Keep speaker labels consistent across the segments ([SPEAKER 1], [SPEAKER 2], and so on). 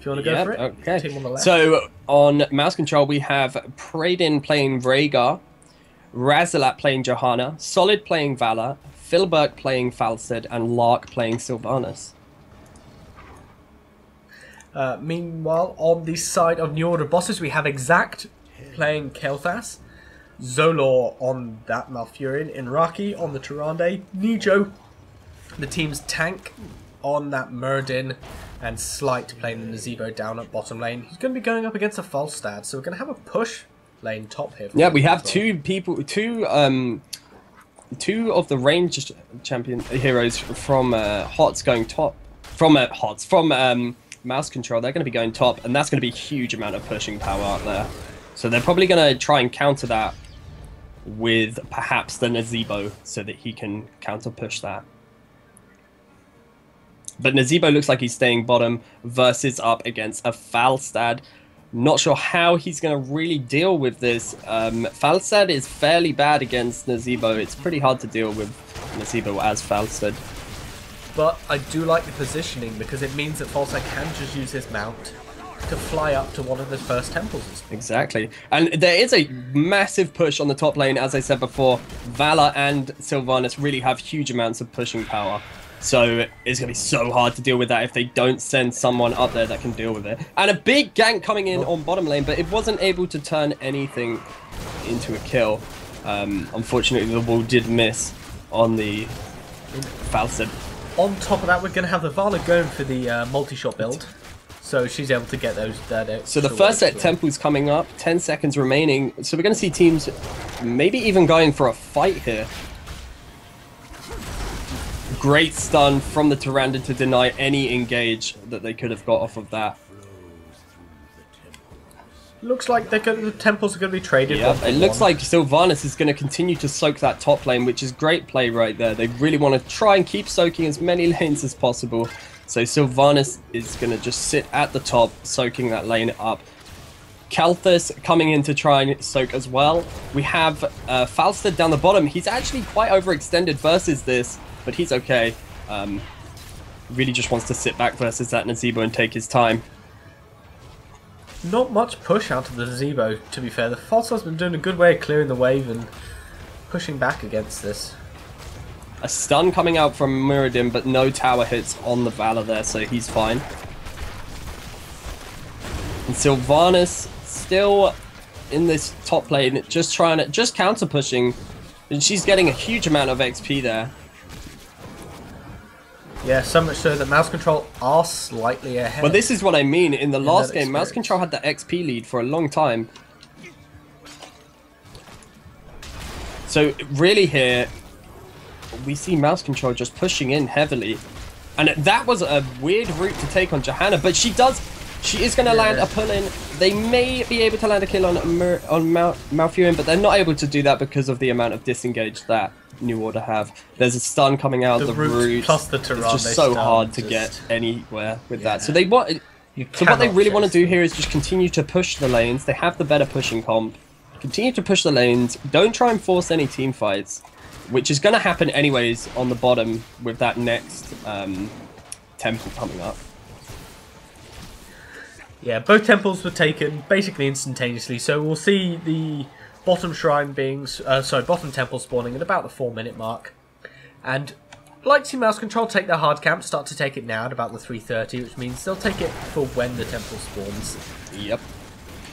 [SPEAKER 1] If you want to go for it.
[SPEAKER 2] Okay.
[SPEAKER 1] Team on the left.
[SPEAKER 2] So on mouse control, we have Praydin playing Rhaegar, Razalat playing Johanna, Solid playing Valor, Philberg playing Falstad, and Lark playing Sylvanas.
[SPEAKER 1] Meanwhile, on the side of New Order bosses, we have Exact playing Kel'Thas, Zolor on that Malfurion, Inraki on the Tyrande, Nijo, the team's tank on that Muradin, and Slight playing the Nazebo down at bottom lane. He's going to be going up against a Falstad, so we're going to have a push lane top here.
[SPEAKER 2] Yeah, we have two of the ranged champion heroes from HOTS going top. From mouse control, they're going to be going top, and that's going to be a huge amount of pushing power out there. So they're probably going to try and counter that with perhaps the Nazebo so that he can counter push that. But Nazebo looks like he's staying bottom versus up against a Falstad. Not sure how he's going to really deal with this. Falstad is fairly bad against Nazebo. It's pretty hard to deal with Nazebo as Falstad.
[SPEAKER 1] But I do like the positioning because it means that Falstad can just use his mount to fly up to one of the first temples.
[SPEAKER 2] Exactly. And there is a massive push on the top lane. As I said before, Valor and Sylvanas really have huge amounts of pushing power. So it's going to be so hard to deal with that if they don't send someone up there that can deal with it. And a big gank coming in on bottom lane, but it wasn't able to turn anything into a kill. Unfortunately, the wall did miss on the Falstad.
[SPEAKER 1] On top of that, we're going to have the Vala going for the multi-shot build. So she's able to get those.
[SPEAKER 2] So the first set temples coming up, 10 seconds remaining. So we're going to see teams maybe even going for a fight here. Great stun from the Tyrande to deny any engage that they could have got off of that.
[SPEAKER 1] Looks like the temples are going to be traded.
[SPEAKER 2] Yeah, it looks like Sylvanas is going to continue to soak that top lane, which is great play right there. They really want to try and keep soaking as many lanes as possible. So Sylvanas is going to just sit at the top, soaking that lane up. Kel'Thas coming in to try and soak as well. We have Falstad down the bottom. He's actually quite overextended versus this, but he's okay. Really just wants to sit back versus that Nazebo and take his time.
[SPEAKER 1] Not much push out of the Nazebo, to be fair. The Falstad's been doing a good way of clearing the wave and pushing back against this.
[SPEAKER 2] A stun coming out from Muradin, but no tower hits on the Valor there, so he's fine. And Sylvanas still in this top lane, just counter pushing, and she's getting a huge amount of XP there.
[SPEAKER 1] Yeah, so much so that mouse control are slightly ahead.
[SPEAKER 2] Well, this is what I mean. In the last game, mouse control had the XP lead for a long time. So really here, we see mouse control just pushing in heavily. And that was a weird route to take on Johanna, but she is going to land a pull-in. They may be able to land a kill on Malfurion, but they're not able to do that because of the amount of disengage that New Order have. There's a stun coming out of the root.
[SPEAKER 1] Plus the Tyrande.
[SPEAKER 2] It's just so hard to get anywhere with that. So what they really want to do here is just continue to push the lanes. They have the better pushing comp. Continue to push the lanes. Don't try and force any team fights, which is going to happen anyways on the bottom with that next temple coming up.
[SPEAKER 1] Yeah, both temples were taken basically instantaneously, so we'll see the bottom shrine being, bottom temple spawning at about the 4-minute mark. And like to see mouse control take their hard camp, start to take it now at about the 3:30, which means they'll take it for when the temple spawns.
[SPEAKER 2] Yep.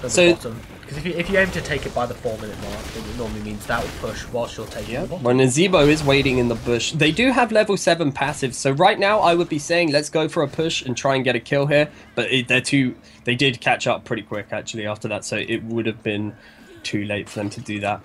[SPEAKER 1] At the bottom. Because if you aim to take it by the 4-minute mark, then it normally means that will push whilst you're taking the bottom.
[SPEAKER 2] When Nazebo is waiting in the bush, they do have level 7 passives, so right now I would be saying let's go for a push and try and get a kill here, but they did catch up pretty quick actually after that, so it would have been too late for them to do that.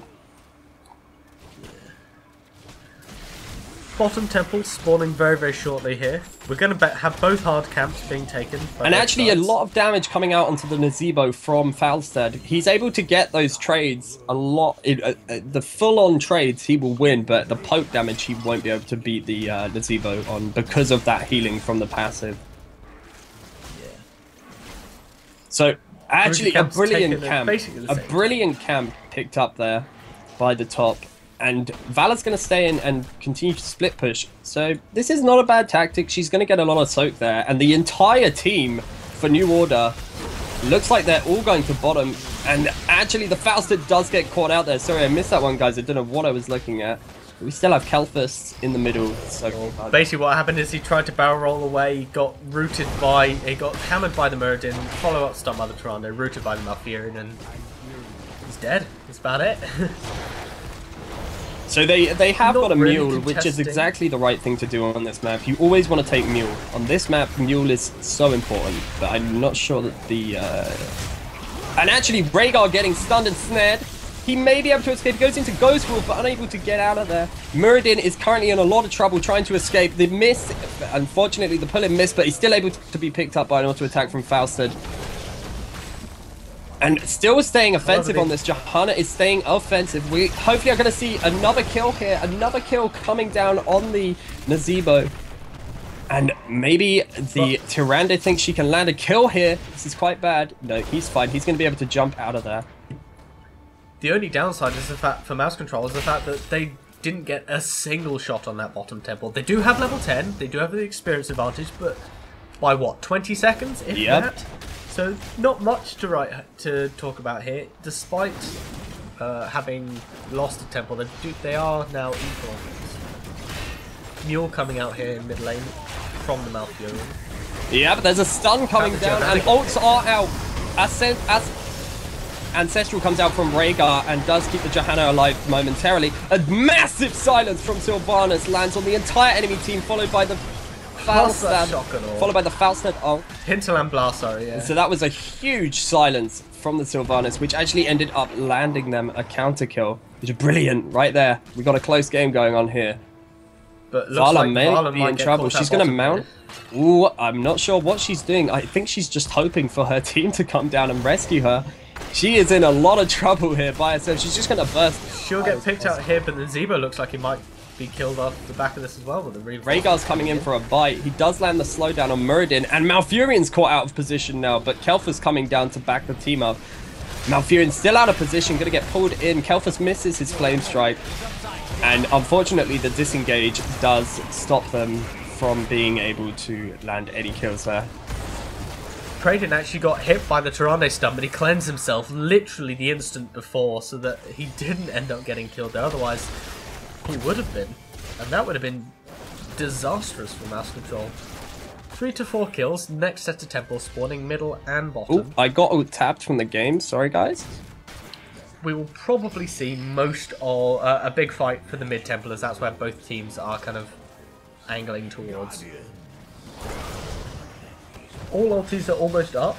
[SPEAKER 1] Bottom temple spawning very, very shortly here. We're going to have both hard camps being taken.
[SPEAKER 2] And actually a lot of damage coming out onto the Nazebo from Falstad. He's able to get those trades a lot. The full-on trades he will win, but the poke damage he won't be able to beat the Nazebo on because of that healing from the passive.
[SPEAKER 1] Yeah.
[SPEAKER 2] So actually a brilliant camp picked up there by the top. And Valor's going to stay in and continue to split push. So this is not a bad tactic. She's going to get a lot of soak there. And the entire team for New Order. Looks like they're all going to bottom, and actually the Fausted does get caught out there. Sorry, I missed that one, guys. I don't know what I was looking at. We still have Kelphus in the middle. So
[SPEAKER 1] basically what happened is he tried to barrel roll away, he got hammered by the Muradin, follow-up stun by the Tyrande, rooted by the Malfurion, and he's dead. That's about it.
[SPEAKER 2] So they have got a
[SPEAKER 1] really
[SPEAKER 2] Mule, which is exactly the right thing to do on this map. You always want to take Mule. On this map, Mule is so important, but I'm not sure that the... And actually, Rhaegar getting stunned and snared. He may be able to escape. He goes into Ghost Wolf, but unable to get out of there. Muradin is currently in a lot of trouble trying to escape. The miss, unfortunately, the pull-in missed, but he's still able to be picked up by an auto-attack from Fausted. And still staying offensive on this. Johanna is staying offensive. We hopefully are going to see another kill here. Another kill coming down on the Nazeebo. And maybe the Tyrande thinks she can land a kill here. This is quite bad. No, he's fine. He's going to be able to jump out of there.
[SPEAKER 1] The only downside is the fact for mouse control is the fact that they didn't get a single shot on that bottom temple. They do have level 10. They do have the experience advantage, but by what, 20 seconds, if that? So not much to talk about here, despite having lost a temple. They are now equal. Mule coming out here in mid lane from the Malfurion.
[SPEAKER 2] Yeah, but there's a stun coming down, and ults are out. Ancestral comes out from Rhaegar and does keep the Johanna alive momentarily. A massive silence from Sylvanas lands on the entire enemy team, followed by the Fausted ult.
[SPEAKER 1] Hinterland Blast, sorry, yeah.
[SPEAKER 2] So that was a huge silence from the Sylvanas, which actually ended up landing them a counter kill, which is brilliant right there. We got a close game going on here.
[SPEAKER 1] But
[SPEAKER 2] Vala may be in trouble. She's going to mount. Ooh, I'm not sure what she's doing. I think she's just hoping for her team to come down and rescue her. She is in a lot of trouble here by herself. She's just going to burst.
[SPEAKER 1] She'll get picked out here, but the Zebo looks like he might be killed off the back of this as well with the
[SPEAKER 2] Rhaegar's coming in for a bite. He does land the slowdown on Muradin, and Malfurion's caught out of position now, but Kelphus coming down to back the team up. Malfurion's still out of position, going to get pulled in. Kelphus misses his flame strike, and unfortunately the disengage does stop them from being able to land any kills there.
[SPEAKER 1] Kraden actually got hit by the Tyrande stun, but he cleansed himself literally the instant before so that he didn't end up getting killed there. Otherwise, he would have been. And that would have been disastrous for mouse control. 3 to 4 kills, next set of temples spawning middle and bottom.
[SPEAKER 2] Oh, I got tapped from the game, sorry guys.
[SPEAKER 1] We will probably see most of a big fight for the mid temple, as that's where both teams are kind of angling towards. All ultis are almost up.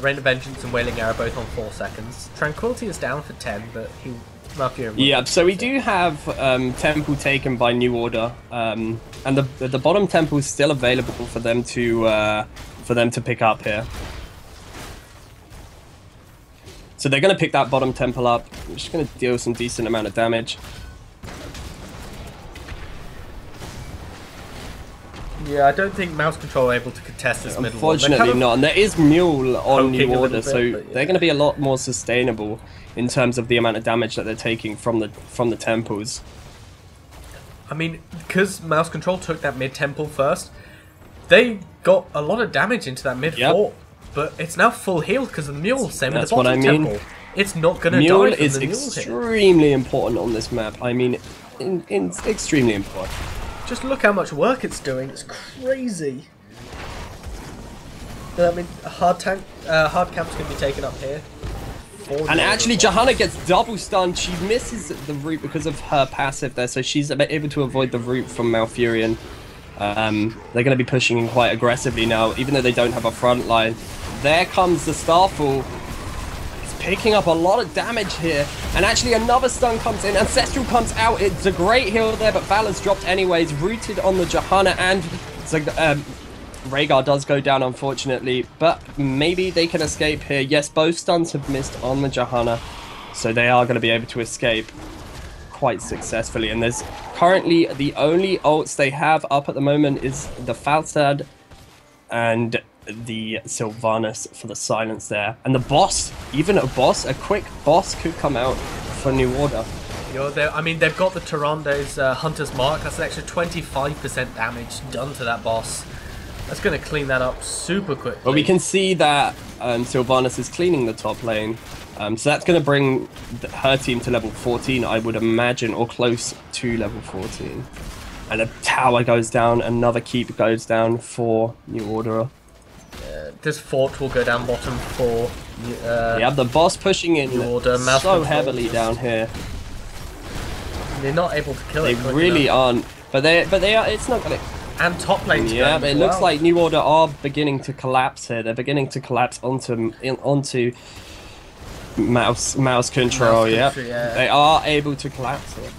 [SPEAKER 1] Rain of Vengeance and Wailing Arrow both on 4 seconds. Tranquility is down for 10, but
[SPEAKER 2] yeah, so we do have temple taken by New Order, and the bottom temple is still available for them to pick up here. So they're going to pick that bottom temple up. I'm just going to deal some decent amount of damage.
[SPEAKER 1] Yeah, I don't think mouse control are able to contest this middle one.
[SPEAKER 2] Unfortunately not, and there is Mule on New Order, so they're going to be a lot more sustainable in terms of the amount of damage that they're taking from the temples.
[SPEAKER 1] I mean, because mouse control took that mid temple first, they got a lot of damage into that mid fort, but it's now full heal because of the Mule. Same with the bottom temple. It's not going to die from the Mule.
[SPEAKER 2] Mule is extremely important on this map. I mean, extremely important.
[SPEAKER 1] Just look how much work it's doing. It's crazy. I mean, hard camp's going to be taken up here.
[SPEAKER 2] And actually, Johanna gets double stunned. She misses the root because of her passive there, so she's able to avoid the root from Malfurion. They're going to be pushing in quite aggressively now, even though they don't have a front line. There comes the Starfall. It's picking up a lot of damage here. And actually, another stun comes in. Ancestral comes out. It's a great heal there, but Valor's dropped anyways. Rooted on the Johanna, and Rhaegar does go down, unfortunately. But maybe they can escape here. Yes, both stuns have missed on the Johanna, so they are going to be able to escape quite successfully. And there's currently the only ults they have up at the moment is the Falstad and the Sylvanas for the silence there. And the boss, even a quick boss could come out for New Order.
[SPEAKER 1] I mean, they've got the Tyrande's Hunter's Mark. That's an extra 25% damage done to that boss. That's going to clean that up super quickly.
[SPEAKER 2] But we can see that Sylvanas is cleaning the top lane. So that's going to bring her team to level 14, I would imagine, or close to level 14. And a tower goes down, another keep goes down for New Order.
[SPEAKER 1] This fort will go down bottom for...
[SPEAKER 2] yeah, the boss pushing in
[SPEAKER 1] New Order,
[SPEAKER 2] so heavily down here.
[SPEAKER 1] They're not able to kill it.
[SPEAKER 2] They really aren't. But they are. It's not gonna.
[SPEAKER 1] And top lane's
[SPEAKER 2] yeah, but it looks
[SPEAKER 1] well.
[SPEAKER 2] like New Order are beginning to collapse here. They're beginning to collapse onto mouse control. Yeah, they are able to collapse it.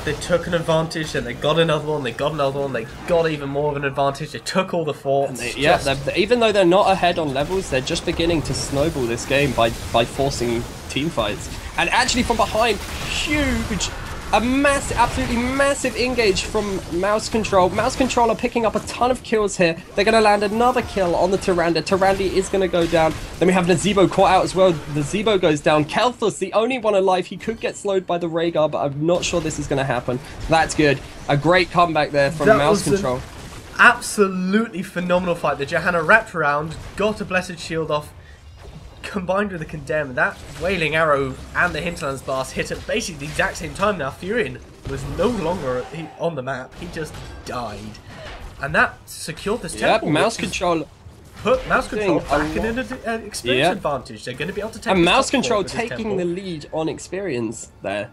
[SPEAKER 1] They took an advantage, and they got another one. They got another one. They got even more of an advantage. They took all the forts.
[SPEAKER 2] Even though they're not ahead on levels, they're just beginning to snowball this game by forcing team fights. And actually, from behind, huge. A absolutely massive engage from Mouse Control. Mouse Control are picking up a ton of kills here. They're going to land another kill on the Tyrande. Tyrande is going to go down. Then we have Nazebo caught out as well. Nazebo goes down. Kelthus, the only one alive. He could get slowed by the Rhaegar, but I'm not sure this is going to happen. That's good. A great comeback there from Mouse Control.
[SPEAKER 1] Absolutely phenomenal fight. The Johanna wrapped around, got a Blessed Shield off, combined with the Condemn. That Wailing Arrow and the Hinterlands Blast hit at basically the exact same time. Now Furion was no longer on the map. He just died. And that secured this temple.
[SPEAKER 2] Yep, Mouse Control.
[SPEAKER 1] Put Mouse Control back in an experience advantage. They're going to be able to take
[SPEAKER 2] and Mouse Control taking the lead on experience there.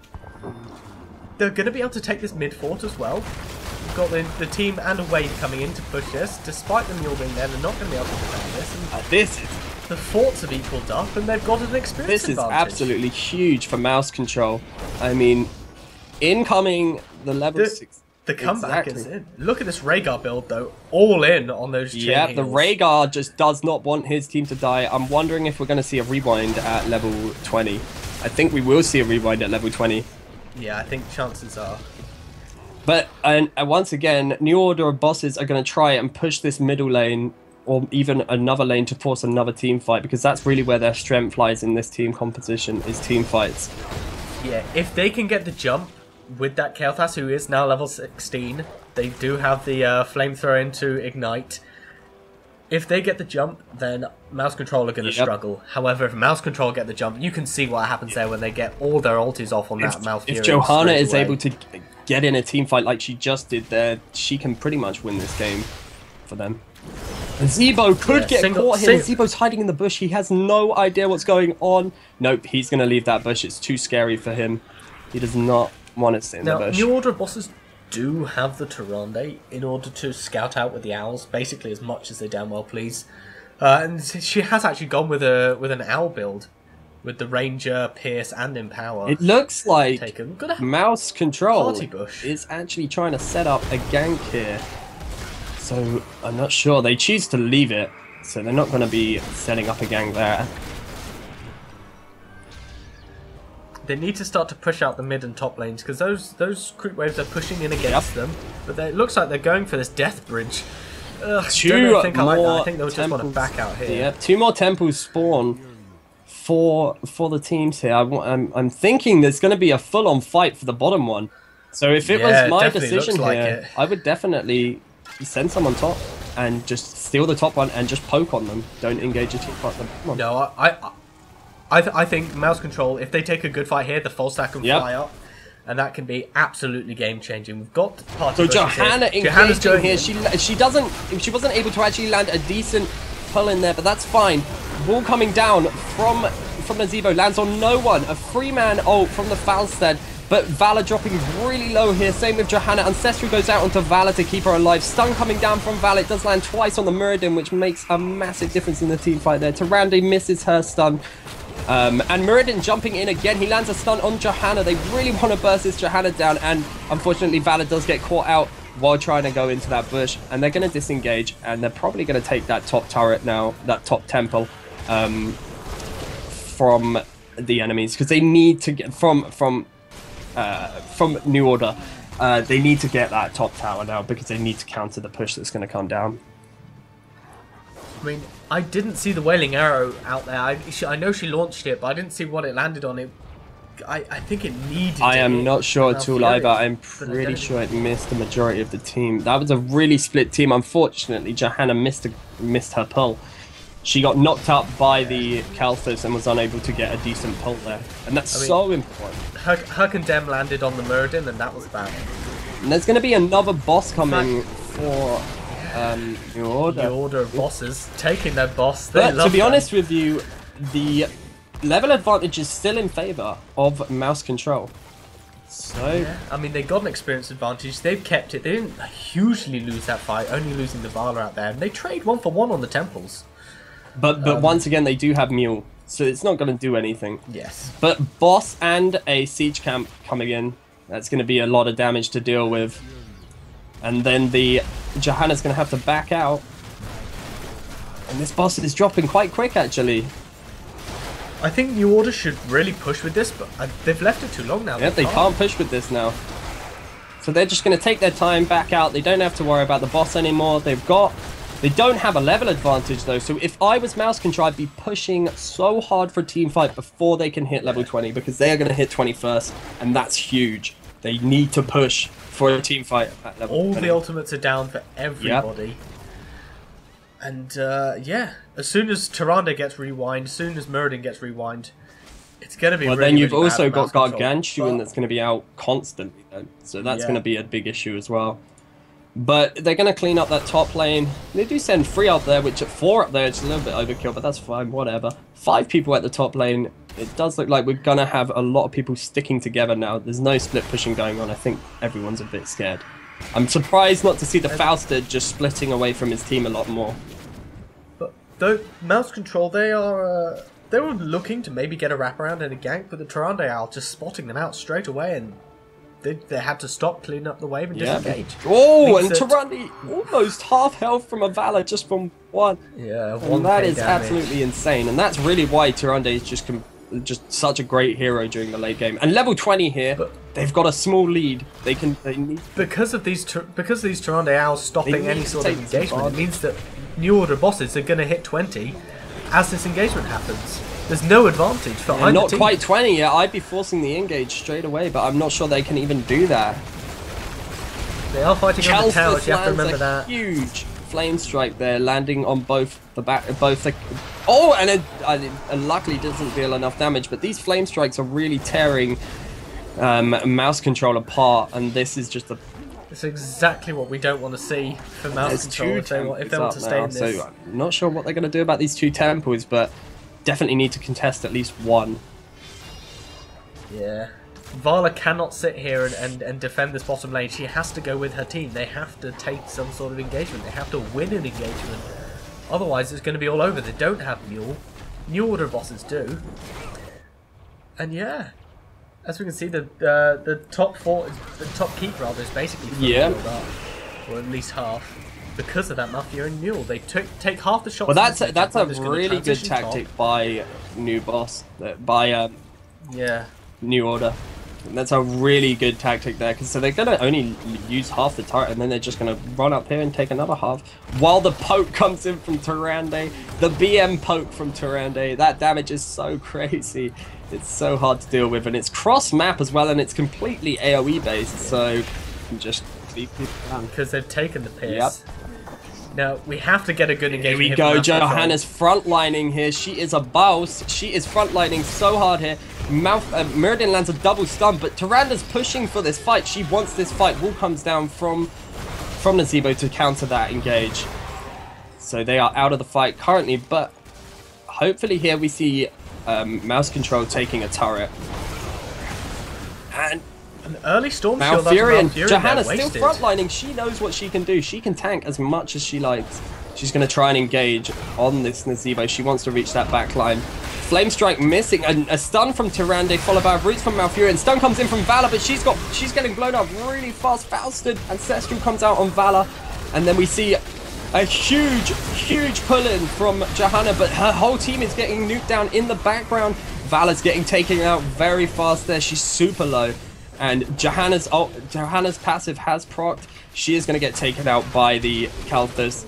[SPEAKER 1] They're going to be able to take this mid fort as well. We've got the team and a wave coming in to push this. Despite them all being there, they're not going to be able to defend this. And
[SPEAKER 2] this is...
[SPEAKER 1] The forts have equaled up, and they've got an experience advantage.
[SPEAKER 2] This is absolutely huge for Mouse Control. I mean, incoming the level 6.
[SPEAKER 1] The comeback is in. Look at this Rhaegar build, though. All in on those chain heals.
[SPEAKER 2] The Rhaegar just does not want his team to die. I'm wondering if we're going to see a rewind at level 20. I think we will see a rewind at level 20.
[SPEAKER 1] Yeah, I think chances are.
[SPEAKER 2] But once again, New Order bosses are going to try and push this middle lane or even another lane to force another team fight, because that's really where their strength lies in this team composition, is team fights.
[SPEAKER 1] Yeah, if they can get the jump with that Kael'thas, who is now level 16, they do have the flamethrower into Ignite. If they get the jump, then Mouse Control are going to struggle. However, if Mouse Control get the jump, you can see what happens there when they get all their ultis off on that Mouse Fury.
[SPEAKER 2] If Johanna is able to get in a team fight like she just did there, she can pretty much win this game for them. Zebo could get caught here. Zebo's hiding in the bush. He has no idea what's going on. Nope, he's going to leave that bush. It's too scary for him. He does not want to stay in the bush.
[SPEAKER 1] New Order bosses do have the Tyrande in order to scout out with the owls, basically as much as they damn well please. And she has actually gone with an owl build, with the Ranger, Pierce, and Empower.
[SPEAKER 2] It looks like Mouse Control is actually trying to set up a gank here. So, I'm not sure. They choose to leave it, so they're not going to be setting up a gang there.
[SPEAKER 1] They need to start to push out the mid and top lanes, because those creep waves are pushing in against them. But it looks like they're going for this death bridge. Ugh, I think they'll just want to back out here.
[SPEAKER 2] Yeah, 2 more temples spawn for the teams here. I'm thinking there's going to be a full-on fight for the bottom one. So if it was my decision here, I would definitely send someone top and just steal the top one and just poke on them. Don't engage a team fight.
[SPEAKER 1] No, I think Mouse Control, if they take a good fight here, the false stack can fly up, and that can be absolutely game changing. We've got party.
[SPEAKER 2] So Johanna engaging here. She wasn't able to actually land a decent pull in there, but that's fine. Ball coming down from Nazebo lands on no one. A 3-man ult from the Falstad. But Valor dropping really low here. Same with Johanna. Ancestral goes out onto Valor to keep her alive. Stun coming down from Valor. It does land twice on the Muradin, which makes a massive difference in the team fight there. Tyrande misses her stun. And Muradin jumping in again. He lands a stun on Johanna. They really want to burst this Johanna down. And unfortunately, Valor does get caught out while trying to go into that bush. And they're going to disengage. And they're probably going to take that top turret now, that top temple, from the enemies. Because they need to get from New Order, they need to get that top tower now, because they need to counter the push that's going to come down.
[SPEAKER 1] I mean, I didn't see the Wailing Arrow out there. I know she launched it, but I didn't see what it landed on. It I think it needed.
[SPEAKER 2] I am not sure at all either. I'm
[SPEAKER 1] but
[SPEAKER 2] pretty sure it missed the majority of the team. That was a really split team. Unfortunately, Johanna missed her pull. She got knocked up by the Kalthus and was unable to get a decent pull there. And that's so important.
[SPEAKER 1] Her condemn landed on the Muradin, and that was bad.
[SPEAKER 2] And there's going to be another boss coming for New Order.
[SPEAKER 1] New Order of bosses taking their boss.
[SPEAKER 2] But to be honest with you, the level advantage is still in favor of mouse control. So
[SPEAKER 1] yeah, I mean, they got an experience advantage. They've kept it. They didn't hugely lose that fight, only losing the Vala out there. And they trade 1-for-1 on the temples.
[SPEAKER 2] But once again, they do have Mule, so it's not going to do anything.
[SPEAKER 1] Yes.
[SPEAKER 2] But boss and a siege camp coming in. That's going to be a lot of damage to deal with. And then the Johanna's going to have to back out. And this boss is dropping quite quick, actually.
[SPEAKER 1] I think New Order should really push with this, but they've left it too long now.
[SPEAKER 2] Yeah, they can't push with this now. So they're just going to take their time, back out. They don't have to worry about the boss anymore. They don't have a level advantage though, so if I was mouse control, I'd be pushing so hard for a team fight before they can hit level 20, because they are going to hit 20 first, and that's huge. They need to push for a team fight at level 20.
[SPEAKER 1] All the ultimates are down for everybody. Yep. And yeah, as soon as Tyrande gets rewind, as soon as Muradin gets rewind, it's going to be
[SPEAKER 2] then you've also got Gargantuan that's going to be out constantly, though. So that's going to be a big issue as well. But they're going to clean up that top lane. They do send 3 up there, which at 4 up there, it's a little bit overkill, but that's fine, whatever. 5 people at the top lane. It does look like we're going to have a lot of people sticking together now. There's no split pushing going on. I think everyone's a bit scared. I'm surprised not to see the Fausted just splitting away from his team a lot more.
[SPEAKER 1] But though mouse control, they were looking to maybe get a wraparound and a gank, but the Tyrande Owl just spotting them out straight away, and they had to stop, clean up the wave, and disengage.
[SPEAKER 2] Oh, and Tyrande almost half health from a Valor just from one.
[SPEAKER 1] Yeah,
[SPEAKER 2] and that is absolutely insane, and that's really why Tyrande is just such a great hero during the late game. And level 20 here, but they've got a small lead. They need
[SPEAKER 1] because of these Tyrande Owls stopping any sort of engagement. It means that New Order bosses are going to hit 20 as this engagement happens. There's no advantage for either
[SPEAKER 2] not
[SPEAKER 1] team.
[SPEAKER 2] Quite 20 yet. I'd be forcing the engage straight away, but I'm not sure they can even do that.
[SPEAKER 1] They are fighting on the towers. You have to remember that.
[SPEAKER 2] Huge flame strike there, landing on both the. Oh, and it luckily doesn't deal enough damage. But these flame strikes are really tearing mouse control apart, and this is just a.
[SPEAKER 1] It's exactly what we don't want to see for mouse control if they want to stay in this.
[SPEAKER 2] So I'm not sure what they're going to do about these 2 temples, but definitely need to contest at least 1.
[SPEAKER 1] Yeah. Vala cannot sit here and defend this bottom lane. She has to go with her team. They have to take some sort of engagement. They have to win an engagement. Otherwise, it's going to be all over. They don't have Mule. New Order bosses do. And yeah, as we can see, the top keep rather is basically fully filled up, or at least half. Because of that Mafia and Mule, they take half the shots.
[SPEAKER 2] Well, that's a really good tactic by New Boss, by New Order. And that's a really good tactic there, because so they're gonna only use half the turret, and then they're just gonna run up here and take another half. While the poke comes in from Tyrande, the BM poke from Tyrande, that damage is so crazy. It's so hard to deal with, and it's cross map as well, and it's completely AOE based. So you can just leave people down
[SPEAKER 1] because they've taken the piss. Yep. Now, we have to get a good engagement.
[SPEAKER 2] Here we go, Johanna's frontlining here. She is a boss. She is frontlining so hard here. Muradin lands a double stun, but Tyranda's pushing for this fight. She wants this fight. Wall comes down from Nazeebo to counter that engage. So they are out of the fight currently, but hopefully here we see mouse control taking a turret. And
[SPEAKER 1] an early storm
[SPEAKER 2] shield. Malfurion. Johanna's still frontlining. She knows what she can do. She can tank as much as she likes. She's going to try and engage on this Nazeebo. She wants to reach that back line. Flame Strike missing. A stun from Tyrande, followed by roots from Malfurion. Stun comes in from Valor, but she's getting blown up really fast. Fausted. Ancestral comes out on Valor. And then we see a huge pull-in from Johanna, but her whole team is getting nuked down in the background. Valor's getting taken out very fast there. She's super low. And Johanna's passive has procced. She is going to get taken out by the Kalthus.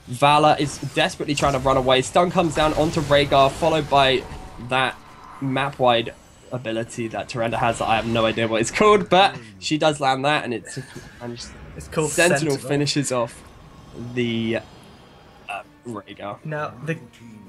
[SPEAKER 2] Valor is desperately trying to run away. Stun comes down onto Rhaegar, followed by that map-wide ability that Tyrande has that I have no idea what it's called, but she does land that, and it's
[SPEAKER 1] called
[SPEAKER 2] Sentinel finishes off the Rhaegar.
[SPEAKER 1] Now,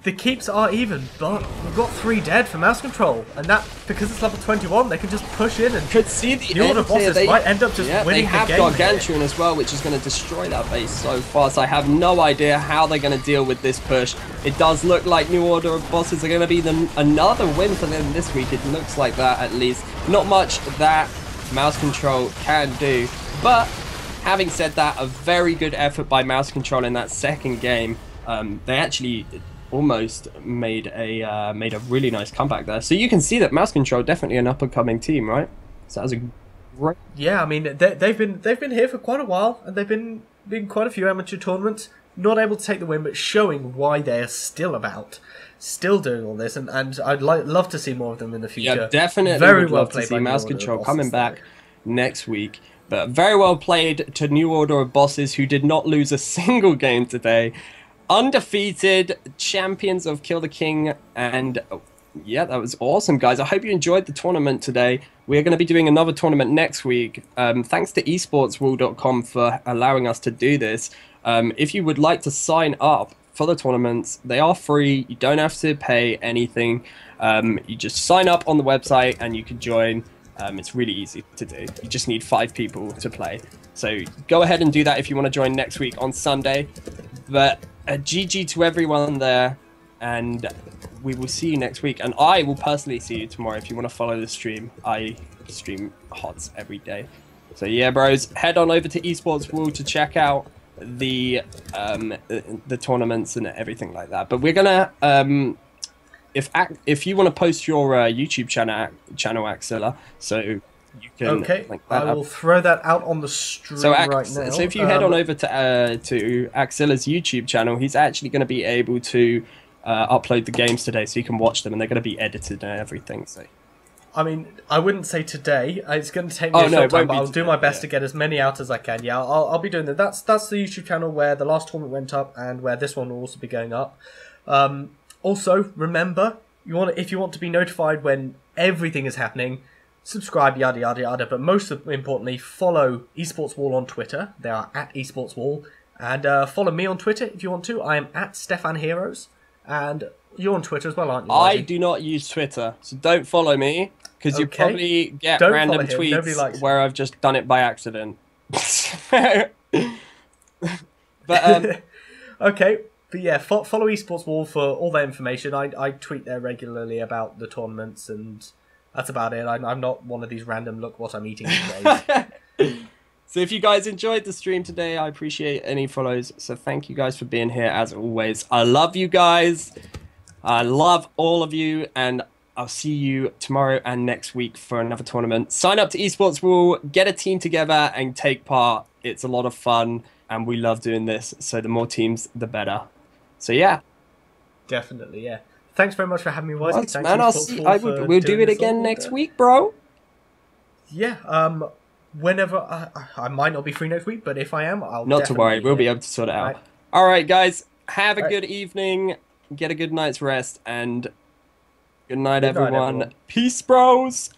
[SPEAKER 1] the keeps are even, but we've got 3 dead for mouse control, and that, because it's level 21, they can just push in and
[SPEAKER 2] could see the
[SPEAKER 1] New Order bosses might end up just winning the game.
[SPEAKER 2] They have Gargantuan as well, which is going to destroy that base so fast. I have no idea how they're going to deal with this push. It does look like New Order bosses are going to be another win for them this week. It looks like that, at least. Not much that mouse control can do, but having said that, a very good effort by mouse control in that second game. They actually almost made a really nice comeback there. So you can see that mouse control definitely an up and coming team, right? So that was a great.
[SPEAKER 1] Yeah, I mean they've been here for quite a while, and they've been in quite a few amateur tournaments. Not able to take the win, but showing why they're still doing all this, and I'd love to see more of them in the future.
[SPEAKER 2] Yeah, definitely.
[SPEAKER 1] Very
[SPEAKER 2] would
[SPEAKER 1] well
[SPEAKER 2] love to
[SPEAKER 1] played
[SPEAKER 2] see
[SPEAKER 1] by
[SPEAKER 2] mouse
[SPEAKER 1] New Order
[SPEAKER 2] control
[SPEAKER 1] bosses
[SPEAKER 2] coming back
[SPEAKER 1] there.
[SPEAKER 2] next week. But very well played to New Order of Bosses, who did not lose a single game today. Undefeated champions of Kill the King, and yeah, that was awesome, guys. I hope you enjoyed the tournament today. We're going to be doing another tournament next week. Thanks to eSportsWall.com for allowing us to do this. If you would like to sign up for the tournaments, they are free. You don't have to pay anything. You just sign up on the website and you can join. It's really easy to do. You just need 5 people to play. So go ahead and do that if you want to join next week on Sunday. But GG to everyone there, and we will see you next week. And I will personally see you tomorrow if you want to follow the stream. I stream HOTS every day. So yeah, bros, head on over to Esports World to check out the tournaments and everything like that. But we're gonna if you want to post your YouTube channel Axilla, so you can link that
[SPEAKER 1] I will throw that out on the stream right now.
[SPEAKER 2] So if you head on over to Axilla's YouTube channel, he's actually going to be able to upload the games today, so you can watch them, and they're going to be edited and everything. So,
[SPEAKER 1] I mean, I wouldn't say today. It's going to take me a short time, but I'll do my best to get as many out as I can. Yeah, I'll be doing that. That's the YouTube channel where the last tournament went up, and where this one will also be going up. Also, remember, if you want to be notified when everything is happening, subscribe, yada yada yada. But most importantly, follow Esports Wall on Twitter. They are at Esports Wall, and follow me on Twitter if you want to. I am at Stefan Heroes, and you're on Twitter as well, aren't you?
[SPEAKER 2] I do not use Twitter, so don't follow me, because you probably get random tweets where I've just done it by accident. But
[SPEAKER 1] okay. But yeah, follow Esports Wall for all that information. I tweet there regularly about the tournaments, and that's about it. I'm not one of these random look what I'm eating today.
[SPEAKER 2] So if you guys enjoyed the stream today, I appreciate any follows. So thank you guys for being here as always. I love you guys. I love all of you, and I'll see you tomorrow and next week for another tournament. Sign up to Esports Wall, get a team together and take part. It's a lot of fun, and we love doing this. So the more teams, the better. So yeah,
[SPEAKER 1] definitely, yeah. Thanks very much for having me, Wisey. Thanks,
[SPEAKER 2] man. We'll do it again next week, bro.
[SPEAKER 1] Yeah. Whenever I might not be free next week, but if I am, I'll.
[SPEAKER 2] Not to worry, we'll be able to sort it out. All right, guys. Have a good evening. Get a good night's rest, and good night, everyone. Peace, bros.